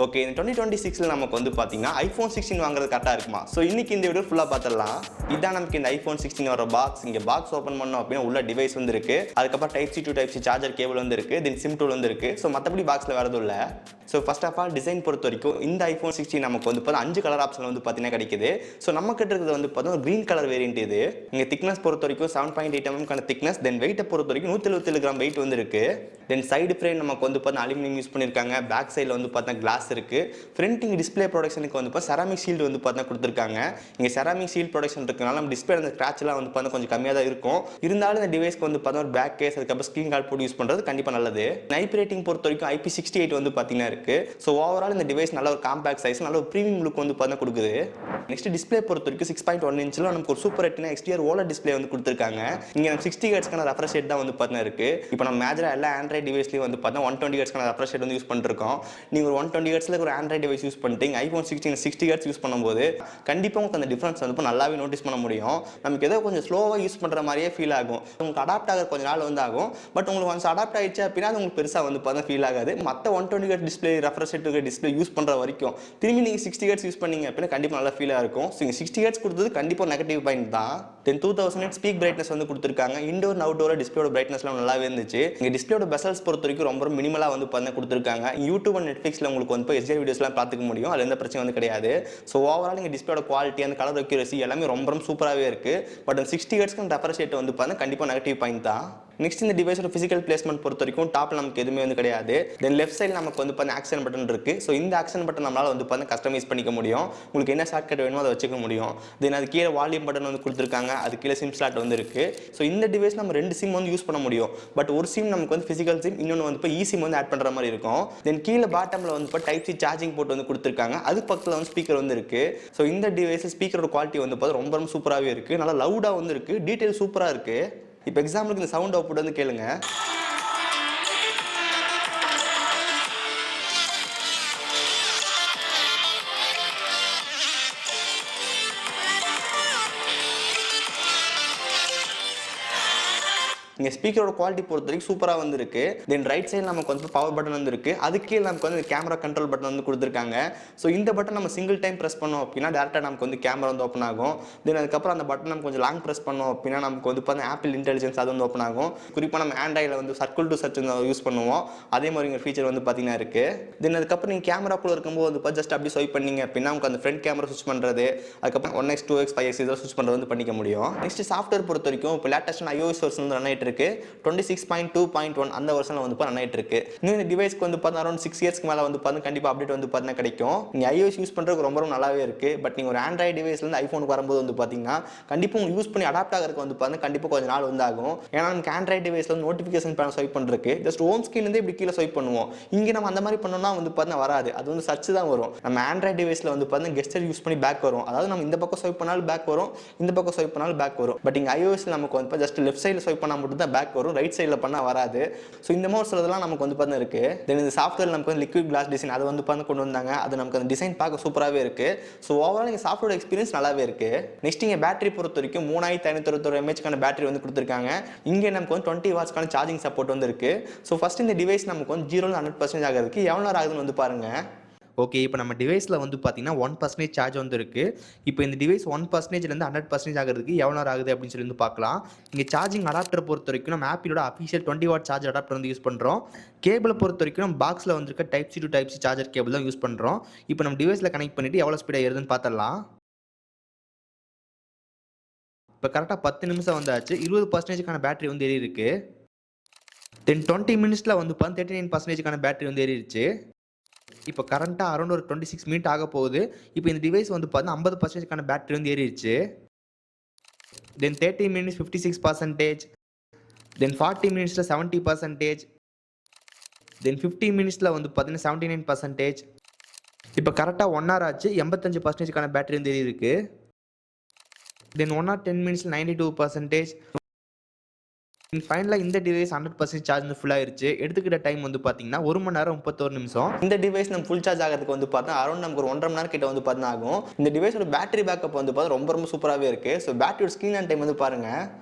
Okay, இந்த 2026ல நமக்கு வந்து பார்த்தீங்கன்னா ஐஃபோன் 16 வாங்குறது கரெக்டாக இருக்குமா? ஸோ இன்னைக்கு இந்த வீடியோ ஃபுல்லாக பார்த்துடலாம். இதான் நமக்கு இந்த ஐஃபோன் 16 வர பாக்ஸ். இங்கே பாக்ஸ் ஓப்பன் பண்ணோம் அப்படின்னா உள்ள டிவைஸ் வந்து இருக்கு. அதுக்கப்புறம் டைப்-C to டைப்-C சார்ஜர் கேபிள் வந்து இருக்கு. தென் சிம் டூல் வந்து இருக்கு. ஸோ மற்றபடி பாக்ஸில் வரதும் இல்லை. So first of all design பொறுத்த வரைக்கும் இந்த ஐஃபோன் 16 நமக்கு வந்து பார்த்தா 5 கலர் ஆப்ஷன் வந்து பார்த்தீங்கன்னா கிடைக்குது. ஸோ நம்ம கிட்ட இருக்கிறது வந்து பார்த்தா கிரீன் கலர் வேரியன்ட் இது. இங்கே திக்னஸ் பொறுத்த வரைக்கும் 7.8 mm திக்னஸ். தென் வெயிட்டை பொறுத்த வரைக்கும் 177 கிராம் வெயிட் வந்து இருக்கு. தென் சைடு ஃப்ரேம் நமக்கு வந்து பார்த்தா அலுமினியம் யூஸ் பண்ணியிருக்காங்க. பேக் சைடில் வந்து பார்த்தா கிளாஸ் இருக்கு. ஃப்ரண்டிங் டிஸ்பிளே ப்ரொடக்ஷனுக்கு வந்து பார்த்தா செராமிக் ஷீல்டு வந்து பார்த்தா கொடுத்துருக்காங்க. இங்கே செராமிக் ஷீல்டு ப்ரொடக்ஷன் இருக்கனால நம்ம டிஸ்பிளே அந்த ஸ்க்ராட்ச்லாம் வந்து பார்த்தா கொஞ்சம் கம்மியாக தான் இருக்கும். இருந்தாலும் இந்த டிவைஸ்க்கு வந்து பார்த்தா ஒரு பேக் கேஸ் அதுக்கப்புறம் ஸ்க்ரீன் கார்டு போட்டு யூஸ் பண்ணுறது கண்டிப்பாக நல்லது. நைப் ரேட்டிங் பொறுத்த வரைக்கும் IP68 வந்து பார்த்தீங்கன்னா இருக்கு. ஸோ ஓவரால் இந்த டிவைஸ் நல்ல ஒரு காம்பேக்ட் சைஸ், நல்ல ஒரு ப்ரீமியம் லுக் வந்து பார்த்தா கொடுக்குது. நெக்ஸ்ட் டிஸ்பிளே பொறுத்த வரைக்கும் 6.1 இன்ச்சில் நமக்கு ஒரு super retina XDR OLED display வந்து கொடுத்துருக்காங்க. இங்கே நம்ம 60 ஹெர்ட்ஸ்க்கான ரெஃப்ரெஷ் ரேட் தான் வந்து பார்த்தா இருக்கு. இப்போ நம்ம மேஜராக எல்லா ஆண்ட்ராய்ட் டிவைஸ்லையும் வந்து பார்த்தா 120 ஹெர்ட்ஸ்க்கான ரெஃப்ரெஷ் ரேட் வந்து யூஸ் பண்ணிருக்கோம். நீங்கள் ஒரு 120 ஹெர்ட்ஸில் ஒரு ஆண்ட்ராய்ட் டிவைஸ் யூஸ் பண்ணிட்டீங்க, ஐஃபோன் 16 60 ஹெர்ட்ஸ் யூஸ் பண்ணும்போது கண்டிப்பாக உங்களுக்கு அந்த டிஃபரன்ஸ் வந்து நல்லாவே நோட்டீஸ் பண்ண முடியும். நமக்கு ஏதோ கொஞ்சம் ஸ்லோவாக யூஸ் பண்ணுற மாதிரியே ஃபீல் ஆகும். உங்களுக்கு அடாப்ட் ஆகிற கொஞ்சம் நாள் வந்து ஆகும். பட் உங்களுக்கு ஒன்ஸ் அடாப்ட் ஆகிடுச்சு அப்படின்னா அது உங்களுக்கு பெருசாக வந்து பார்த்தா ஃபீல் ஆகாது. மற்ற 120 hertz display refresh rate display use பண்ணுற வரைக்கும் திரும்பி நீங்கள் 60 ஹெர்ட்ஸ் யூஸ் பண்ணீங்க அப்படின்னா கண்டிப்பாக நல்லா ஃபீலாக இருக்கும். ஸோ நீங்கள் 60 ஹெர்ட்ஸ் கொடுத்தது கண்டிப்பாக நெகட்டிவ் பாயிண்ட் தான். தென் 2000 நெட் ஸ்பீக் பிரைட்னஸ் வந்து கொடுத்துருக்காங்க. இண்டோர் அண்ட் அவுட்டோர் டிஸ்பிளேயோட பிரைட்னஸ்லாம் நல்லாவே இருந்துச்சு. இங்கே டிஸ்பிளேயோட பெசல்ஸ் பொறுத்த வரைக்கும் ரொம்ப மினிமலாக வந்து பார்த்தா கொடுத்துருக்காங்க. யூடியூப் அண்ட் நெட்ஃப்ளிக்ஸில் உங்களுக்கு வந்து HDR வீடியோஸ்லாம் பார்த்துக்க முடியும். அது எந்த பிரச்சனை வந்து கிடையாது. ஸோ ஓவரால் இங்கே டிஸ்பிளேயோட குவாலிட்டி அந்த கலர் அக்யூரசி எல்லாமே ரொம்ப சூப்பராகவே இருக்குது. பட் அந்த 60 ஹெர்ட்ஸ்க்கு ரெஃப்ரெஷ் ரேட் வந்து பார்த்தா கண்டிப்பாக நெகட்டிவ் பாயிண்ட் தான். நெக்ஸ்ட் இந்த டிவைஸோட ஃபிசிக்கல் பிளேஸ்மெண்ட் பொறுத்த வரைக்கும் டாப்ல நமக்கு எதுவுமே வந்து கிடையாது. தென் லெஃப்ட் சைடு நமக்கு வந்து பார்த்தா ஆக்ஷன் பட்டன் இருக்கு. ஸோ இந்த ஆக்ஷன் பட்டன் நம்மளால வந்து பார்த்தா கஸ்டமைஸ் பண்ணிக்க முடியும். உங்களுக்கு என்ன ஷார்ட்கட் வேணுமோ அதை வச்சுக்க முடியும். தென் அது கீழே வால்யூம் பட்டன் வந்து கொடுத்துருக்காங்க. அது கீழே சிம் ஸ்லாட் வந்து இருக்கு. ஸோ இந்த டிவைஸ் நம்ம 2 சிம் வந்து யூஸ் பண்ண முடியும். பட் ஒரு சிம் நமக்கு வந்து ஃபிசிக்கல் சிம், இன்னொன்று வந்து இப்போ சிம் வந்து ஆட் பண்ணுற மாதிரி இருக்கும். தென் கீழே பாட்டமில் வந்து இப்போ டைப்-C சார்ஜிங் போர்ட் வந்து கொடுத்துருக்காங்க. அது பக்கத்தில் வந்து ஸ்பீக்கர் வந்து இருக்கு. ஸோ இந்த டிவைஸ் ஸ்பீக்கரோட குவாலிட்டி வந்து பார்த்தா ரொம்ப சூப்பராகவே இருக்கு. நல்லா லவுடாக வந்து இருக்கு. டீட்டெயில் சூப்பராக இருக்கு. இப்போ எக்ஸாம்பிளுக்கு இந்த சவுண்ட் அவுட்புட் வந்து கேளுங்க. இங்கே ஸ்பீக்கரோட குவாலிட்டி பொறுத்த வரைக்கும் சூப்பராக வந்து இருக்கு. தென் ரைட் சைடு நமக்கு வந்து பவர் பட்டன் வந்து இருக்கு. அதுக்கு கீழே நமக்கு வந்து கேமரா கண்ட்ரோல் பட்டன் வந்து கொடுத்துருக்காங்க. ஸோ இந்த பட்டன் நம்ம சிங்கிள் டைம் ப்ரெஸ் பண்ணோம் அப்படின்னா டேரெக்டாக நமக்கு வந்து கேமரா வந்து ஓப்பன் ஆகும். தென் அதுக்கப்புறம் அந்த பட்டன் நம்ம கொஞ்சம் லாங் ப்ரெஸ் பண்ணோம் அப்படின்னா நமக்கு வந்து பார்த்தா ஆப்பிள் இன்டெலிஜென்ஸ் அது வந்து ஓப்பன் ஆகும். குறிப்பாக நம்ம ஆண்ட்ராய்டில் வந்து சர்க்கிள் டு சர்ச் யூஸ் பண்ணுவோம். அதே மாதிரி இங்கே ஃபீச்சர் வந்து பார்த்தீங்கன்னா இருக்கு. தென் அதுக்கப்புறம் நீங்கள் கேமராக்குள்ள இருக்கும்போது வந்து ஜஸ்ட் அப்படி ஸ்வைப் பண்ணீங்க அப்படின்னா உங்களுக்கு அந்த ஃப்ரண்ட் கேமரா ஸ்விட்ச் பண்ணுறது, அதுக்கப்புறம் 1x 2x 5x இதெல்லாம் ஸ்விட்ச் பண்ணுறது வந்து பண்ணிக்க முடியும். நெக்ஸ்ட் சாஃப்ட்வேர் பொறுத்த வரைக்கும் இப்போ லேட்டஸ்ட் iOS வெர்ஷன் வந்து ரன் ஆகிட்டு இருக்கு. 26.2.1 அந்த வெர்ஷன்ல வந்து ரன் ஆயிட்டு இருக்கு. இன்னும் இந்த டிவைஸ்க்கு வந்து பார்த்தா அரௌண்ட் 6 இயர்ஸ்க்கு மேலே வந்து பார்த்தா கண்டிப்பாக அப்டேட் வந்து பார்த்தா கிடைக்கும். நீங்கள் iOS யூஸ் பண்ணுறதுக்கு ரொம்ப நல்லாவே இருக்கு. பட் நீங்கள் ஒரு ஆண்ட்ராய்டு டிவைஸ்லேருந்து ஐஃபோனுக்கு வரும்போது வந்து பார்த்தீங்கன்னா கண்டிப்பாக உங்களுக்கு யூஸ் பண்ணி அடாப்ட் ஆகிறதுக்கு வந்து பார்த்தா கண்டிப்பாக கொஞ்சம் நாள் வந்து ஆகும். ஏன்னா நமக்கு ஆண்ட்ராய்டு டிவைஸ்ல நோட்டிஃபிகேஷன் பேனல் ஸ்வைப் பண்ணுறதுக்கு ஜஸ்ட் ஹோம் ஸ்க்ரீன்லேருந்து இப்படி கீழே ஸ்வைப் பண்ணுவோம். இங்கே நம்ம அந்த மாதிரி பண்ணோம்னா வந்து பார்த்தா வராது. அது வந்து சர்ச் தான் வரும். நம்ம ஆண்ட்ராய்டு டிவைஸ்ல வந்து பார்த்தா கெஸ்டர் யூஸ் பண்ணி பேக் வரும். அதாவது நம்ம இந்த பக்கம் ஸ்வைப் பண்ணாலும் பேக் வரும், இந்த பக்கம் ஸ்வைப் பண்ணாலும் பேக் வரும். பட் இங்கே iOSல நமக்கு வந்து ஜஸ்ட் லெஃப்ட் சைடில் ஸ்வைப் பண்ணால் மட்டும் தான் பேக் வரும், ரைட் சைடில் பண்ணால் வராது. ஸோ இந்த மாதிரி சிலதெல்லாம் நமக்கு வந்து பார்த்தா இருக்கு. தென் இந்த சாஃப்ட்வேர் நமக்கு வந்து லிக்விட் கிளாஸ் டிசைன் அதை வந்து பார்த்தா கொண்டு வந்தாங்க. அது நமக்கு அந்த டிசைன் பார்க்க சூப்பராகவே இருக்கு. ஸோ ஓவரால் இங்கே சாஃப்ட்வேர் எக்ஸ்பீரியன்ஸ் நல்லாவே இருக்கு. நெக்ஸ்ட் இங்கே பேட்டரி பொறுத்த வரைக்கும் 3561 mAh பேட்டரி வந்து கொடுத்துருக்காங்க. இங்கே நமக்கு வந்து 20 வாட்ஸ்க்கான சார்ஜிங் சப்போர்ட் வந்து இருக்கு. ஸோ ஃபர்ஸ்ட் இந்த டிவைஸ் நமக்கு வந்து 0-100% ஆகிறதுக்கு எவ்வளோ நேரம் ஆகுதுன்னு வந்து பாருங்க. ஓகே, இப்போ நம்ம டிவைஸில் வந்து பார்த்தீங்கன்னா 1% சார்ஜ் வந்து இருக்குது. இப்போ இந்த டிவைஸ் 1%லேருந்து 100% ஆகிறதுக்கு எவ்வளோ நேரம் ஆகுது அப்படின்னு சொல்லி வந்து பார்க்கலாம். இங்கே சார்ஜிங் அடாப்டர் பொறுத்த வரைக்கும் நம்ம ஆப்பிளோட அஃபிஷியல் 20 வாட் சார்ஜ் அடாப்டர் வந்து யூஸ் பண்ணுறோம். கேபிளை பொறுத்த வரைக்கும் நம்ம பாக்ஸில் வந்துருக்க டைப்-C to டைப்-C சார்ஜர் கேபிள் தான் யூஸ் பண்ணுறோம். இப்போ நம்ம டிவைஸில் கனெக்ட் பண்ணிவிட்டு எவ்வளோ ஸ்பீடாக ஏறுதுன்னு பார்த்துடலாம். இப்போ கரெக்டாக 10 நிமிஷம் வந்தாச்சு. 20%க்கான பேட்டரி வந்து ஏறி இருக்கு. தென் 20 மினிட்ஸில் வந்து 39%க்கான பேட்டரி வந்து ஏறிடுச்சு. இப்போ கரண்ட்டாக அரௌண்ட் ஒரு 26 மினிட் ஆக போகுது. இப்போ இந்த டிவைஸ் வந்து பார்த்தா 50%க்கான பேட்டரி வந்து ஏறிடுச்சு. தென் 30 மினிட்ஸ் 56%, தென் 40 மினிட்ஸில் 70%, தென் 50 மினிட்ஸில் வந்து பார்த்தீங்கன்னா 79%. இப்போ கரெக்டாக 1 hour ஆச்சு. 85%க்கான பேட்டரி வந்து ஏறி இருக்கு. தென் 1 hour 10 மினிட்ஸில் 92%. ஃபைனலாக இந்த டிவைஸ் 100% சார்ஜ் வந்து ஃபுல் ஆயிருச்சு. எடுத்துக்கிட்ட டைம் வந்து பார்த்தீங்கன்னா 1 மணி நேரம் 31 நிமிஷம். இந்த டிவைஸ் நம்ம ஃபுல் சார்ஜ் ஆகிறதுக்கு வந்து பார்த்தா அரௌண்ட் நமக்கு ஒரு 1.5 மணி நேரம் கிட்ட வந்து பார்த்தா ஆகும். இந்த டிவைஸோட பேட்டரி பேக்கப் வந்து பார்த்தா ரொம்ப சூப்பராகவே இருக்கு. ஸோ பேட்டரியோட ஸ்க்ரீன் ஆன் டைம் வந்து பாருங்க.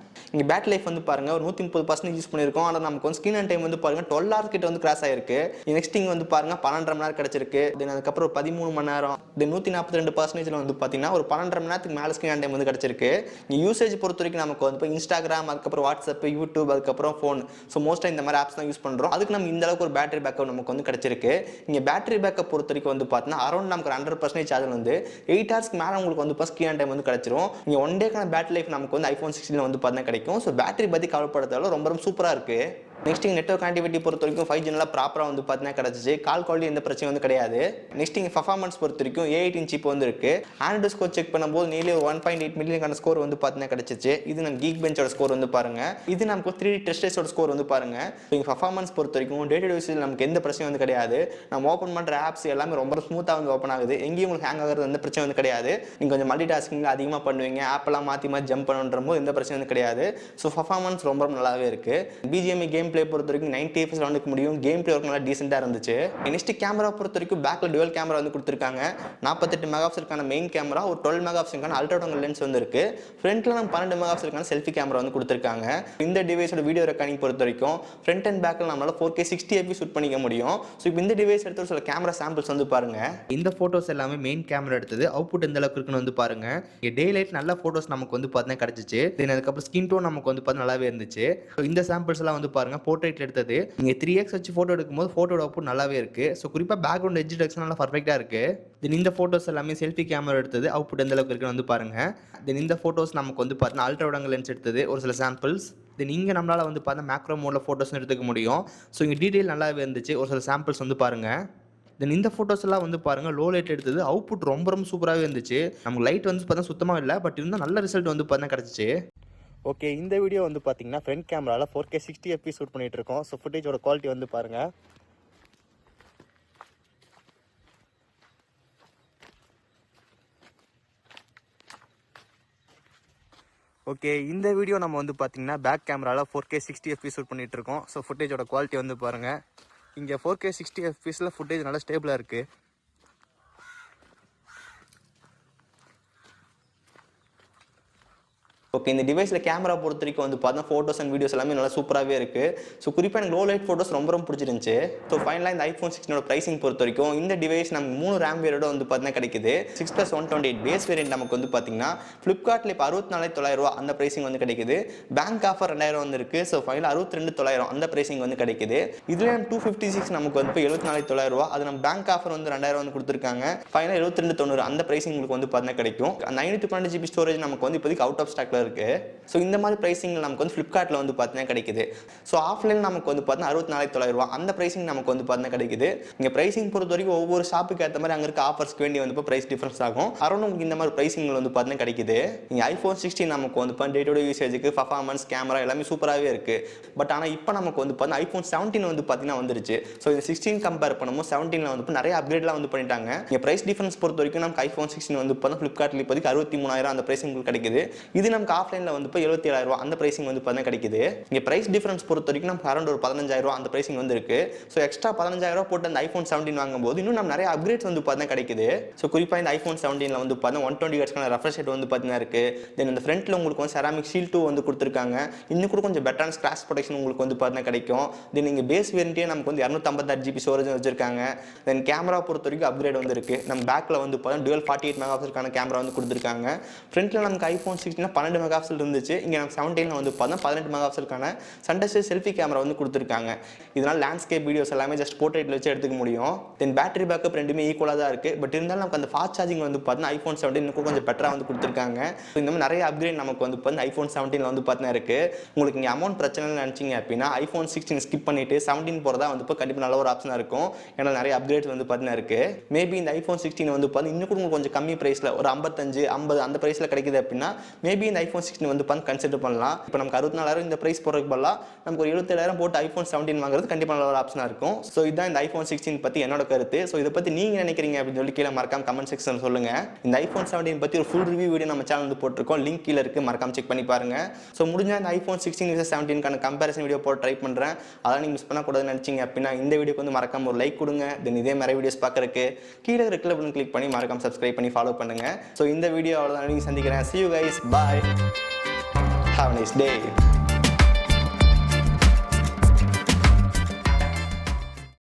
இங்கே பேட்டரி லைஃப் வந்து பாருங்கள் ஒரு 130% யூஸ் பண்ணியிருக்கோம். ஆனால் நமக்கு வந்து ஸ்க்ரீன் அண்ட் டைம் வந்து பாருங்கள் 12 hours கிட்ட வந்து கிராஸ் ஆயிருக்கு. நெக்ஸ்ட் இங்கே வந்து பாருங்கள் 12.5 மணி நேரம் கிடச்சிருக்கு. தென் அதுக்கப்புறம் ஒரு 13 மணி நேரம், தென் 142% வந்து பார்த்தீங்கன்னா ஒரு 12.5 மணி நேரத்துக்கு மேலே ஸ்க்ரீன் அண்ட் டைம் வந்து கிடச்சிருக்கு. இங்கே யூசேஜ் பொறுத்த வரைக்கும் நமக்கு வந்து இப்போ இன்ஸ்டாகிராம், அதுக்கப்புறம் வாட்ஸ்அப், யூடியூப், அதுக்கப்புறம் ஃபோன், ஸோ மோஸ்ட்டாக இந்த மாதிரி ஆப்ஸ் தான் யூஸ் பண்ணுறோம். அதுக்கு நம்ம இந்த அளவுக்கு ஒரு பேட்டரி பேக்கப் நமக்கு வந்து கிடச்சிருக்கு. இங்கே பேட்டரி பேக்கப் பொறுத்த வரைக்கும் வந்து பார்த்தீங்கன்னா அரௌண்ட் நமக்கு 100% சார்ஜ் வந்து 8 hours மேலே உங்களுக்கு வந்து இப்போ ஸ்க்ரீன் அண்ட் டைம் வந்து கிடச்சிரும். இங்கே 1 டேக்கான பேட்டரி லைஃப் நமக்கு வந்து iPhone 16 வந்து பார்த்தீங்கன்னா கிடைக்கும். ஸோ பேட்டரி பற்றி கவலைப்படுறதால ரொம்ப ரொம்ப சூப்பராக இருக்குது. நெக்ஸ்ட் இங்கே நெட்வொர்க் கனெக்டிவிட்டி பொறுத்த வரைக்கும் 5G நல்லா ப்ராப்பராக வந்து பார்த்தீங்கன்னா கிடச்சிச்சு. கால் குவாலிட்டி எந்த பிரச்சனையும் வந்து கிடையாது. நெக்ஸ்ட் இங்கே பர்ஃபார்மன்ஸ் பொறுத்த வரைக்கும் A18 சிப் வந்து இருக்கு. ஆண்ட்ராய்டு ஸ்கோர் செக் பண்ணும்போது நியர்லி 1.8 மில்லியன் ஸ்கோர் வந்து பார்த்தீங்கன்னா கிடச்சிச்சு. இது நம்ம கீக் பெஞ்சோட ஸ்கோர் வந்து பாருங்க. இது நமக்கு 3D டெஸ்டர்ஸோட ஸ்கோர் வந்து பாருங்க. இங்கே பர்ஃபார்மன்ஸ் பொறுத்த வரைக்கும் டேட்டா யூசேஜ் நமக்கு எந்த பிரச்சனையும் வந்து கிடையாது. நம்ம ஓப்பன் பண்ணுற ஆப்ஸ் எல்லாமே ரொம்ப ஸ்மூத்தாக வந்து ஓப்பன் ஆகுது. எங்கேயும் உங்களுக்கு ஹேங் ஆகிறது எந்த பிரச்சனை வந்து கிடையாது. நீங்கள் கொஞ்சம் மல்டி டாஸ்கிங் அதிகமாக பண்ணுவீங்க, ஆப்பெல்லாம் மாற்றி ஜம்ப் பண்ணுன்ற போது எந்த பிரச்சனையும் வந்து கிடையாது. ஸோ பர்ஃபார்மன்ஸ் ரொம்ப நல்லாவே இருக்கு. BGMI கேம் பிளே பொறுத்த வரைக்கும் 90 FPS வந்துக்க முடியும். கேம் பிளே ஒர்க் நல்லா டீசெண்டாக இருந்துச்சு. நெக்ஸ்ட் கேமரா பொறுத்த வரைக்கும் பேக்கில் டுவல் கேமரா வந்து கொடுத்துருக்காங்க. 48 மெகாபிக்சலுக்கான மெயின் கேமரா, ஒரு 12 மெகாபிக்சலுக்கான அல்ட்ரா வைட் லென்ஸ் வந்து இருக்கு. ஃப்ரண்ட்ல நம்ம 12 மெகாபிக்சலுக்கான செல்ஃபி கேமரா வந்து கொடுத்துருக்காங்க. இந்த டிவைஸோட வீடியோ ரெக்கார்டிங் பொறுத்த வரைக்கும் ஃப்ரண்ட் அண்ட் பேக்கில் நம்மளால 4K 60 FPS ஷூட் பண்ணிக்க முடியும். ஸோ இப்போ இந்த டிவைஸ் எடுத்து ஒரு சில கேமரா சாம்பிள்ஸ் வந்து பாருங்க. இந்த ஃபோட்டோஸ் எல்லாமே மெயின் கேமரா எடுத்தது. அவுட்புட் எந்த அளவுக்கு இருக்குன்னு வந்து பாருங்க. இங்கே டே லைட் நல்ல ஃபோட்டோஸ் நமக்கு வந்து பார்த்தீங்கன்னா கிடச்சிச்சு. தென் அதுக்கப்புறம் ஸ்கின் டோன் நமக்கு வந்து பார்த்தா நல்லாவே இருந்துச்சு. ஸோ இந்த சாம்பிள்ஸ் எல்லாம் வந்து பாருங்க போர்ட்ரேட்ல எடுத்தது. இங்கே 3x வச்சு ஃபோட்டோ எடுக்கும்போது ஃபோட்டோட அவுட்புட் நல்லாவே இருக்கு. ஸோ குறிப்பாக பேக்ரவுண்ட் எட்ஜ் டிரெக்ஷன் நல்லா பர்ஃபெக்டாக இருக்கு. தென் இந்த ஃபோட்டோஸ் எல்லாமே செல்ஃபி கேமரா எடுத்தது. அவுட்புட் எந்த அளவுக்கு இருக்குன்னு வந்து பாருங்க. தென் இந்த ஃபோட்டோஸ் நமக்கு வந்து பார்த்தீங்கன்னா அல்ட்ரா வைட் லென்ஸ் எடுத்தது ஒரு சில சாம்பிள்ஸ். தென் இங்கே நம்மளால் வந்து பார்த்தா மேக்ரோ மோடில் ஃபோட்டோஸ் எடுத்துக்க முடியும். ஸோ இங்கே டீட்டெயில் நல்லாவே இருந்துச்சு. ஒரு சில சாம்பிள்ஸ் வந்து பாருங்க. தென் இந்த ஃபோட்டோஸ் எல்லாம் வந்து பாருங்க லோ லைட் எடுத்தது. அவுட்புட் ரொம்ப சூப்பராகவே இருந்துச்சு. நமக்கு லைட் வந்து பார்த்தா சுத்தமாக இல்லை, பட் இருந்தால் நல்ல ரிசல்ட் வந்து பார்த்தா கிடச்சிச்சு. ஓகே, இந்த வீடியோ வந்து பார்த்தீங்கன்னா ஃப்ரண்ட் கேமராவில் 4K 60 FPS ஷூட் பண்ணிட்டு இருக்கோம். ஸோ ஃபுட்டேஜோட குவாலிட்டி வந்து பாருங்க. ஓகே, இந்த வீடியோ நம்ம வந்து பார்த்தீங்கன்னா பேக் கேமராவில் 4K 60 FPS ஷூட் பண்ணிட்டு இருக்கோம். ஸோ ஃபுட்டேஜோட குவாலிட்டி வந்து பாருங்க. இங்கே 4K 60 FPSல ஃபுட்டேஜ் நல்லா ஸ்டேபிளாக இருக்குது. ஓகே, இந்த டிவைஸில் கேமரா பொறுத்த வரைக்கும் வந்து பார்த்தா ஃபோட்டோஸ் அண்ட் வீடியோஸ் எல்லாமே நல்லா சூப்பராகவே இருக்குது. ஸோ குறிப்பாக எனக்கு லோ லைட் ஃபோட்டோஸ் ரொம்ப பிடிச்சிருந்துச்சு. ஸோ ஃபைனலாக இந்த iPhone 16 ப்ரைசிங் பொறுத்த வரைக்கும் இந்த டிவைஸ் நமக்கு 3 RAM வேரியோட வந்து பார்த்தீங்கன்னா கிடைக்குது. 6+128 பேஸ் வேரியன்ட் நமக்கு வந்து பார்த்தீங்கன்னா ஃப்ளிப்கார்ட்டில் இப்போ 64,900 அந்த ப்ரைசிங் வந்து கிடைக்குது. பேங்க் ஆஃபர் 2000 வந்து இருக்குது. ஸோ ஃபைனலாக 62,900 அந்த ப்ரைசிங் வந்து கிடைக்குது. இதில் 256 நமக்கு வந்து இப்போ 74,900, அது நம்ம பேங்க் ஆஃபர் வந்து 2000 வந்து கொடுத்துருக்காங்க. ஃபைனலாக 72,900 அந்த ப்ரைசிங் உங்களுக்கு வந்து பார்த்தீங்கன்னா கிடைக்கும். 512 GB ஸ்டோரேஜ் நமக்கு வந்து இப்போதைக்கு அவுட் ஆஃப் ஸ்டாக்ல இருக்கு. ஸோ இந்த மாதிரி பிரைசிங் நமக்கு வந்து ஃப்ளிப்கார்ட்டில் வந்து பார்த்தீங்கன்னா கிடைக்குது. ஸோ ஆஃப்லைன் நமக்கு வந்து பார்த்தீங்கன்னா 64,900 அந்த பிரைசிங் நமக்கு வந்து பார்த்தீங்கன்னா கிடைக்குது. இங்கே பிரைசிங் பொறுத்த வரைக்கும் ஒவ்வொரு ஷாப்புக்கு ஏற்ற மாதிரி அங்கே இருக்க ஆஃபர்ஸ்க்கு வேண்டி வந்து இப்போ ப்ரைஸ் டிஃபரன்ஸ் ஆகும். அரௌண்ட் உங்களுக்கு இந்த மாதிரி பிரைசிங் வந்து பார்த்தீங்கன்னா கிடைக்குது. இங்கே iPhone 16 நமக்கு வந்து இப்போ டே டு டே யூசேஜுக்கு பர்ஃபார்மன்ஸ் கேமரா எல்லாமே சூப்பராகவே இருக்குது. பட் ஆனால் இப்போ நமக்கு வந்து பார்த்தீங்கன்னா iPhone 17 வந்து பார்த்தீங்கன்னா வந்துருச்சு. ஸோ இந்த 16 கம்பேர் பண்ணும்போது 17ல வந்து நிறைய அப்கிரேட்லாம் வந்து பண்ணிட்டாங்க. இங்கே ப்ரைஸ் டிஃபரன்ஸ் பொறுத்த வரைக்கும் நமக்கு iPhone 16 வந்து பார்த்தா ஃப்ளிப்கார்ட்டில் இப்போதைக்கு 63,000 அந்த பிரைசிங் உங்களுக்கு கிடைக்குது. இது நமக்கு ஆஃப்லைனில் வந்து இப்போ 77,000 அந்த பிரைசிங் வந்து பார்த்தீங்கன்னா கிடைக்குது. இங்கே பிரைஸ் டிஃபரன்ஸ் பொறுத்த வரைக்கும் நமக்கு அரௌண்ட் ஒரு 15,000 அந்த பிரைசிங் வந்து இருக்கு. ஸோ எக்ஸ்ட்ரா 15,000 போட்டு அந்த iPhone 17 வாங்கும்போது இன்னும் நம்ம நிறைய அப்கிரேட்ஸ் வந்து பார்த்தீங்கன்னா கிடைக்குது. ஸோ குறிப்பாக இந்த iPhone 17ல வந்து பார்த்தீங்கன்னா 120 ஹெர்ட்ஸ்க்கான ரெஃப்ரெஷ் ரேட் வந்து பார்த்தீங்கன்னா இருக்கு. தென் இந்த ஃப்ரண்ட்ல உங்களுக்கு வந்து செராமிக் ஷீல்ட் 2 வந்து கொடுத்துருக்காங்க. இன்னும் கூட கொஞ்சம் பெட்டரான ஸ்கிராச் ப்ரொடெக்ஷன் உங்களுக்கு வந்து பார்த்தீங்கன்னா கிடைக்கும். தென் இங்கே பேஸ் வேரியன்ட்டே நமக்கு வந்து 256 GB ஸ்டோரேஜ் வச்சிருக்காங்க. தென் கேமரா பொறுத்த வரைக்கும் அப்கிரேட் வந்து இருக்கு. நம்ம பேக்கில் வந்து பார்த்தீங்கன்னா டுவல் 48 மெகாபிக்சலுக்கான கேமரா வந்து கொடுத்துருக்காங்க. ஃப்ரண்ட்ல நமக்கு iPhone 16 12 மெகாபிக்சல் இருந்துச்சு. இங்கே நம்ம 17ல வந்து பார்த்தா 18 மெகாபிக்சலுக்கான சன்டஸ்ட் செல்ஃபி கேமரா வந்து கொடுத்துருக்காங்க. இதனால் லேண்ட்ஸ்கேப் வீடியோஸ் எல்லாமே ஜஸ்ட் போர்ட்ரேட்ல வச்சு எடுத்துக்க முடியும். தென் பேட்டரி பேக்கப் ரெண்டுமே ஈக்குவலாக தான் இருக்குது. பட் இருந்தாலும் நமக்கு அந்த ஃபாஸ்ட் சார்ஜிங் வந்து பார்த்தீங்கன்னா iPhone 17 இன்னும் கொஞ்சம் பெட்டராக வந்து கொடுத்துருக்காங்க. ஸோ இந்த மாதிரி நிறைய அப்கிரேட் நமக்கு வந்து பார்த்தீங்கன்னா iPhone 17ல வந்து பார்த்தீங்கன்னா இருக்குது. உங்களுக்கு இங்கே அமௌண்ட் பிரச்சனைன்னு நினச்சிங்க அப்படின்னா iPhone 16 ஸ்கிப் பண்ணிட்டு 17 போகிறதா வந்து இப்போ கண்டிப்பாக நல்ல ஒரு ஆப்ஷனாக இருக்கும். ஏன்னா நிறைய அப்கிரேட்ஸ் வந்து பார்த்தீங்கன்னா இருக்குது. மேபி இந்த iPhone 16 வந்து பார்த்தீங்கன்னா இன்னும் கூட கொஞ்சம் கம்மி ப்ரைஸில் ஒரு 55, 50 அந்த ப்ரைஸில் கிடைக்குது அப்படின்னா மேபி இந்த iPhone 16 வந்து பார்த்து கன்சிடர் பண்ணலாம். இப்போ நமக்கு 64,000 இந்த பிரைஸ் போடுறதுக்கு பதிலாக நமக்கு ஒரு 77,000 போட்டு iPhone 17 வாங்குறது கண்டிப்பாக நல்ல ஒரு ஆப்ஷனாக இருக்கும். ஸோ இதுதான் இந்த iPhone 16 பற்றி என்னோட கருத்து. ஸோ இதை பற்றி நீங்கள் நினைக்கிறீங்க அப்படின்னு சொல்லி கீழே மறக்காம கமெண்ட் செக்ஷன் சொல்லுங்க. இந்த iPhone 17 பற்றி ஒரு ஃபுல் ரிவ்யூ வீடியோ நம்ம சேனல் வந்து போட்டிருக்கோம். லிங்க் கீழே இருக்குது, மறக்காம செக் பண்ணி பாருங்க. ஸோ முடிஞ்சால் இந்த iPhone 16 vs 17க்கான கம்பேரிசன் வீடியோ போட்டு ட்ரை பண்ணுறேன். அதெல்லாம் நீங்கள் மிஸ் பண்ணக்கூடாதுன்னு நினச்சிங்க அப்படின்னா இந்த வீடியோக்கு வந்து மறக்காம ஒரு லைக் கொடுங்க. தென் இதே மாதிரி வீடியோஸ் பார்க்கறதுக்கு கீழே இருக்கிற பட்டன் கிளிக் பண்ணி மறக்காம சப்ஸ்கிரைப் பண்ணி ஃபாலோ பண்ணுங்க. ஸோ இந்த வீடியோ அவ்வளோதான், நீங்கள் சந்திக்கிறேன். See you guys, bye. Have nice day.